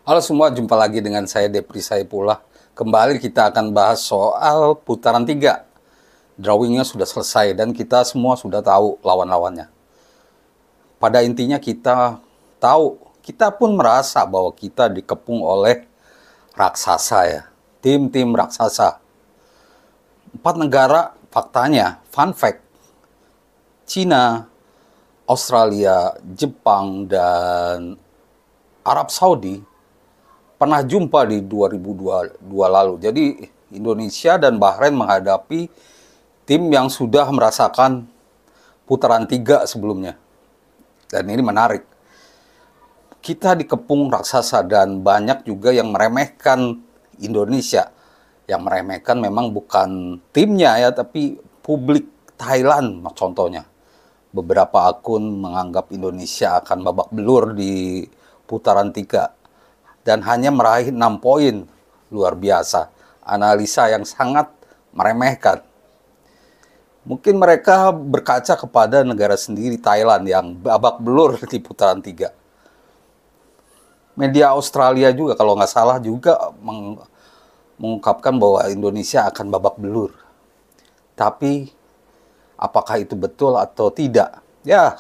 Halo semua, jumpa lagi dengan saya Depri Saipullah. Kembali kita akan bahas soal putaran 3. Drawingnya sudah selesai dan kita semua sudah tahu lawan-lawannya. Pada intinya kita tahu, kita pun merasa bahwa kita dikepung oleh raksasa ya. Tim-tim raksasa. 4 negara faktanya, fun fact. Cina, Australia, Jepang, dan Arab Saudi pernah jumpa di 2022 lalu. Jadi Indonesia dan Bahrain menghadapi tim yang sudah merasakan putaran 3 sebelumnya. Dan ini menarik. Kita dikepung raksasa dan banyak juga yang meremehkan Indonesia. Yang meremehkan memang bukan timnya ya, tapi publik Thailand contohnya. Beberapa akun menganggap Indonesia akan babak belur di putaran 3. Dan hanya meraih 6 poin. Luar biasa. Analisa yang sangat meremehkan. Mungkin mereka berkaca kepada negara sendiri, Thailand, yang babak belur di putaran 3. Media Australia juga, kalau nggak salah, juga mengungkapkan bahwa Indonesia akan babak belur. Tapi, apakah itu betul atau tidak? Ya,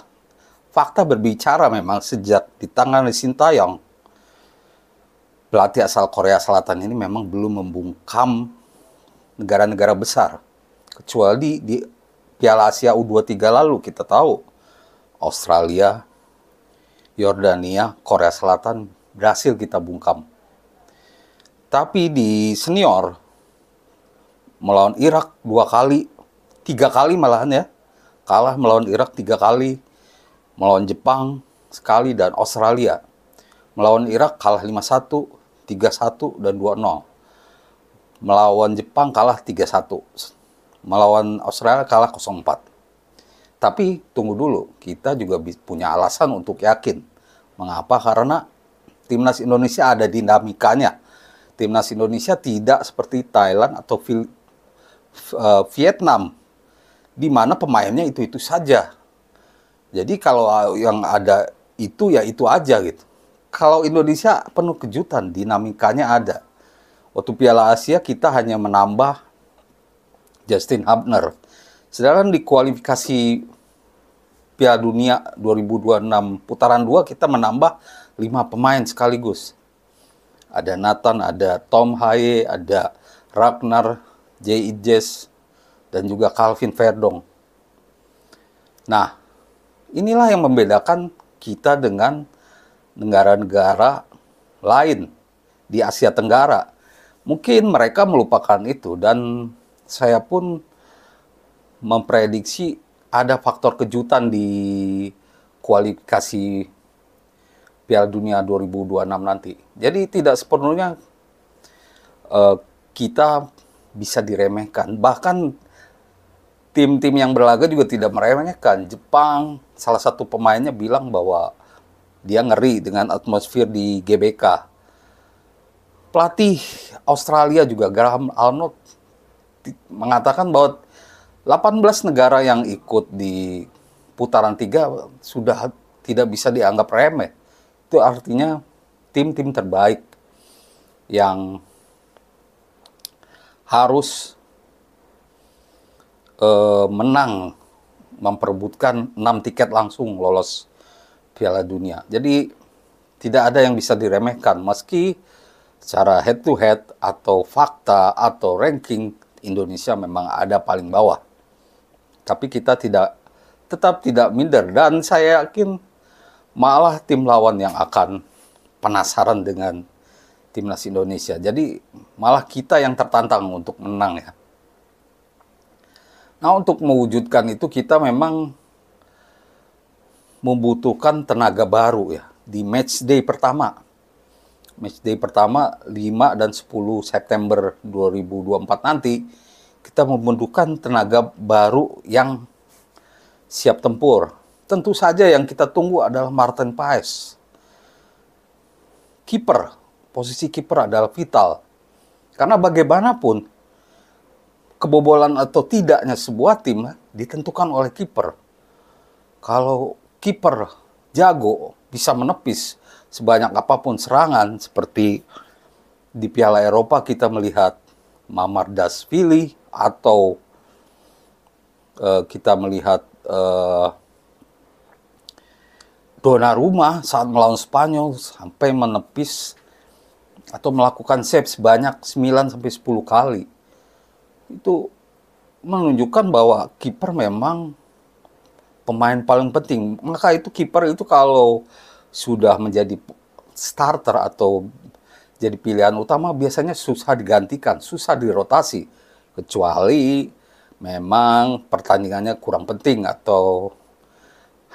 fakta berbicara memang sejak di tangan Sintayong, pelatih asal Korea Selatan ini memang belum membungkam negara-negara besar. Kecuali di Piala Asia U23 lalu kita tahu Australia, Yordania, Korea Selatan berhasil kita bungkam. Tapi di senior melawan Irak 2 kali, 3 kali malahan ya. Kalah melawan Irak 3 kali, melawan Jepang sekali dan Australia. Melawan Irak kalah 5-1, 3-1, dan 2-0. Melawan Jepang kalah 3-1. Melawan Australia kalah 0-4. Tapi tunggu dulu, kita juga punya alasan untuk yakin. Mengapa? Karena timnas Indonesia ada dinamikanya. Timnas Indonesia tidak seperti Thailand atau Vietnam, di mana pemainnya itu-itu saja. Jadi kalau yang ada itu ya itu aja gitu. Kalau Indonesia penuh kejutan, dinamikanya ada. Waktu Piala Asia kita hanya menambah Justin Hubner. Sedangkan di kualifikasi Piala Dunia 2026 putaran 2 kita menambah 5 pemain sekaligus. Ada Nathan, ada Tom Haye, ada Ragnar, J. Ijes, dan juga Calvin Verdong. Nah, inilah yang membedakan kita dengan negara-negara lain di Asia Tenggara. Mungkin mereka melupakan itu dan saya pun memprediksi ada faktor kejutan di kualifikasi Piala Dunia 2026 nanti. Jadi tidak sepenuhnya kita bisa diremehkan. Bahkan tim-tim yang berlaga juga tidak meremehkan. Jepang, salah satu pemainnya bilang bahwa dia ngeri dengan atmosfer di GBK. Pelatih Australia juga, Graham Arnold, mengatakan bahwa 18 negara yang ikut di putaran 3 sudah tidak bisa dianggap remeh. Itu artinya tim-tim terbaik yang harus menang, memperebutkan 6 tiket langsung lolos Piala Dunia. Jadi tidak ada yang bisa diremehkan meski secara head to head atau fakta atau ranking Indonesia memang ada paling bawah. Tapi kita tetap tidak minder dan saya yakin malah tim lawan yang akan penasaran dengan timnas Indonesia. Jadi malah kita yang tertantang untuk menang ya. Nah, untuk mewujudkan itu kita memang membutuhkan tenaga baru ya di match day pertama. Match day pertama 5 dan 10 September 2024 nanti kita membutuhkan tenaga baru yang siap tempur. Tentu saja yang kita tunggu adalah Martin Paes. Kiper, posisi kiper adalah vital. Karena bagaimanapun kebobolan atau tidaknya sebuah tim ditentukan oleh kiper. Kalau kiper jago bisa menepis sebanyak apapun serangan, seperti di Piala Eropa kita melihat Mamardashvili, atau kita melihat Donnarumma saat melawan Spanyol sampai menepis atau melakukan save sebanyak 9-10 kali. Itu menunjukkan bahwa kiper memang pemain paling penting. Maka itu kiper itu kalau sudah menjadi starter atau jadi pilihan utama biasanya susah digantikan, susah dirotasi. Kecuali memang pertandingannya kurang penting atau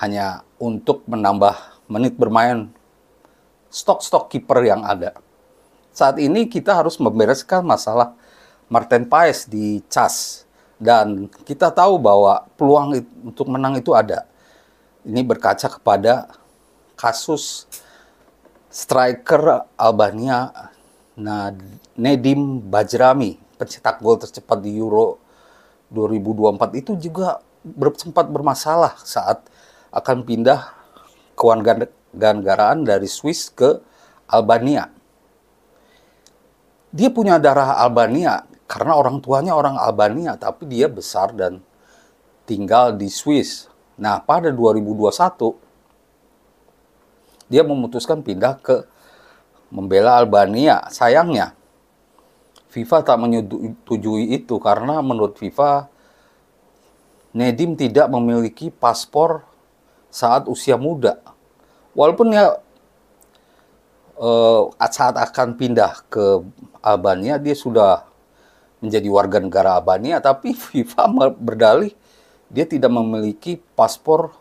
hanya untuk menambah menit bermain stok-stok kiper yang ada. Saat ini kita harus membereskan masalah Martin Paes di CAS. Dan kita tahu bahwa peluang untuk menang itu ada. Ini berkaca kepada kasus striker Albania Nedim Bajrami, pencetak gol tercepat di Euro 2024 itu juga sempat bermasalah saat akan pindah kewarganegaraan dari Swiss ke Albania. Dia punya darah Albania karena orang tuanya orang Albania, tapi dia besar dan tinggal di Swiss. Nah, pada 2021 dia memutuskan pindah ke membela Albania. Sayangnya FIFA tak menyetujui itu karena menurut FIFA Nedim tidak memiliki paspor saat usia muda. Walaupun ya saat akan pindah ke Albania dia sudah menjadi warga negara Albania, tapi FIFA berdalih dia tidak memiliki paspor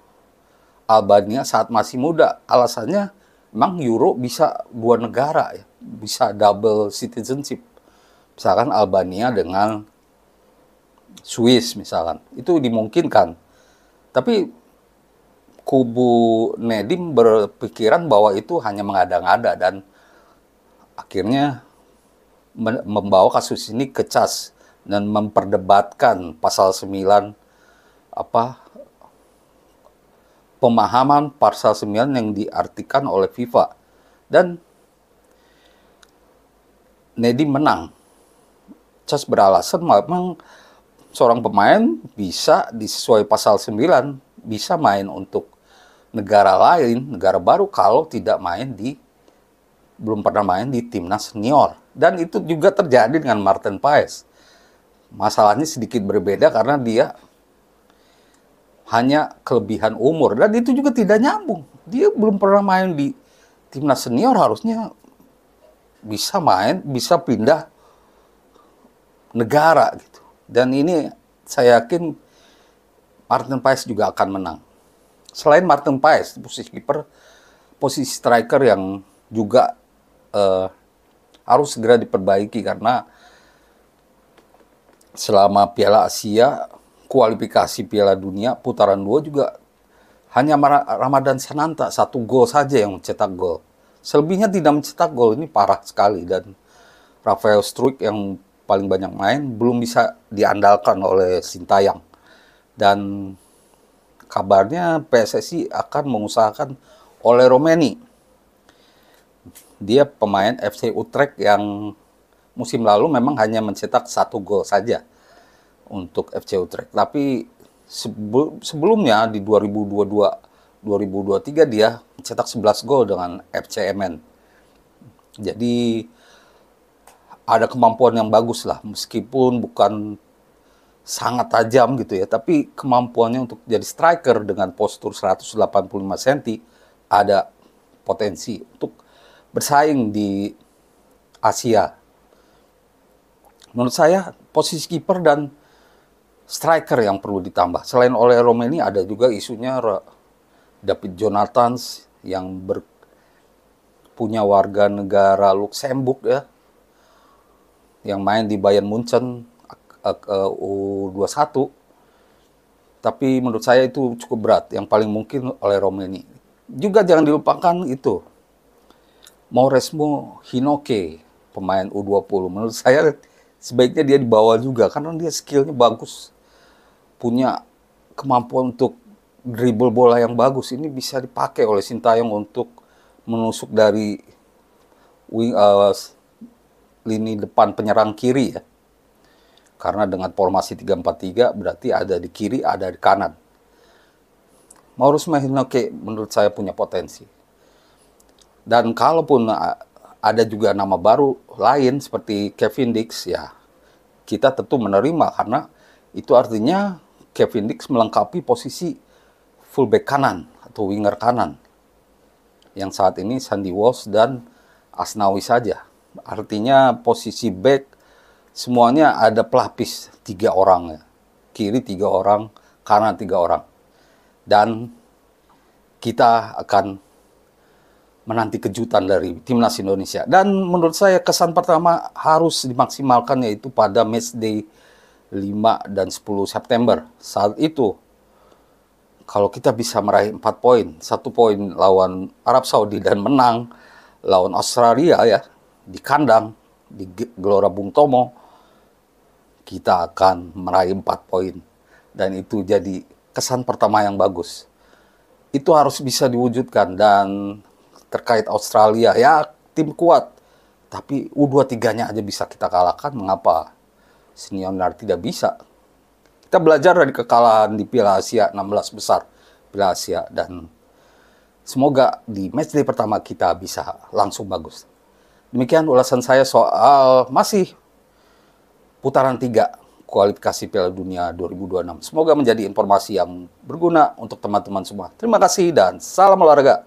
Albania saat masih muda. Alasannya memang Euro bisa dua negara ya, bisa double citizenship. Misalkan Albania dengan Swiss misalkan. Itu dimungkinkan. Tapi kubu Nedim berpikiran bahwa itu hanya mengada-ngada dan akhirnya membawa kasus ini ke CAS dan memperdebatkan pasal 9 pemahaman pasal 9 yang diartikan oleh FIFA. Dan Nedim menang. CAS beralasan memang seorang pemain bisa disesuai pasal 9 bisa main untuk negara lain, negara baru kalau tidak belum pernah main di timnas senior. Dan itu juga terjadi dengan Martin Paes. Masalahnya sedikit berbeda karena dia hanya kelebihan umur. Dan itu juga tidak nyambung. Dia belum pernah main di timnas senior, harusnya bisa main, bisa pindah negara gitu. Dan ini saya yakin Martin Paes juga akan menang. Selain Martin Paes, posisi kiper, posisi striker yang juga harus segera diperbaiki karena selama Piala Asia, kualifikasi Piala Dunia putaran 2 juga hanya Ramadan Sananta 1 gol saja yang mencetak gol. Selebihnya tidak mencetak gol, ini parah sekali. Dan Rafael Struijk yang paling banyak main belum bisa diandalkan oleh Sintayong. Dan kabarnya PSSI akan mengusahakan oleh Romeni. Dia pemain FC Utrecht yang musim lalu memang hanya mencetak 1 gol saja untuk FC Utrecht. Tapi sebelumnya di 2022-2023 dia mencetak 11 gol dengan FC Emmen. Jadi ada kemampuan yang bagus lah, meskipun bukan sangat tajam gitu ya, tapi kemampuannya untuk jadi striker dengan postur 185 cm ada potensi untuk bersaing di Asia. Menurut saya posisi kiper dan striker yang perlu ditambah. Selain oleh Romeni ada juga isunya David Jonathans yang punya warga negara Luxembourg ya, yang main di Bayern Munchen U21. Tapi menurut saya itu cukup berat, yang paling mungkin oleh Romeni. Juga jangan dilupakan itu Mauresmo Hinoke, pemain U20. Menurut saya sebaiknya dia dibawa juga karena dia skillnya bagus, punya kemampuan untuk dribble bola yang bagus. Ini bisa dipakai oleh Sintayong untuk menusuk dari lini depan penyerang kiri ya. Karena dengan formasi 3-4-3 berarti ada di kiri, ada di kanan. Maurus Mahinoke menurut saya punya potensi. Dan kalaupun ada juga nama baru lain seperti Kevin Dix, ya kita tentu menerima karena itu artinya Kevin Dix melengkapi posisi fullback kanan atau winger kanan. Yang saat ini Sandy Walsh dan Asnawi saja. Artinya posisi back semuanya ada pelapis 3 orang ya. Kiri 3 orang, kanan 3 orang. Dan kita akan menanti kejutan dari timnas Indonesia. Dan menurut saya kesan pertama harus dimaksimalkan yaitu pada matchday 5 dan 10 September. Saat itu kalau kita bisa meraih 4 poin, 1 poin lawan Arab Saudi dan menang lawan Australia ya di kandang di Gelora Bung Tomo, kita akan meraih 4 poin. Dan itu jadi kesan pertama yang bagus. Itu harus bisa diwujudkan. Dan terkait Australia, ya tim kuat. Tapi U23-nya aja bisa kita kalahkan, mengapa senior tidak bisa? Kita belajar dari kekalahan di Piala Asia 16 besar. Piala Asia. Dan semoga di matchday pertama kita bisa langsung bagus. Demikian ulasan saya soal masih putaran 3 kualifikasi Piala Dunia 2026. Semoga menjadi informasi yang berguna untuk teman-teman semua. Terima kasih dan salam olahraga.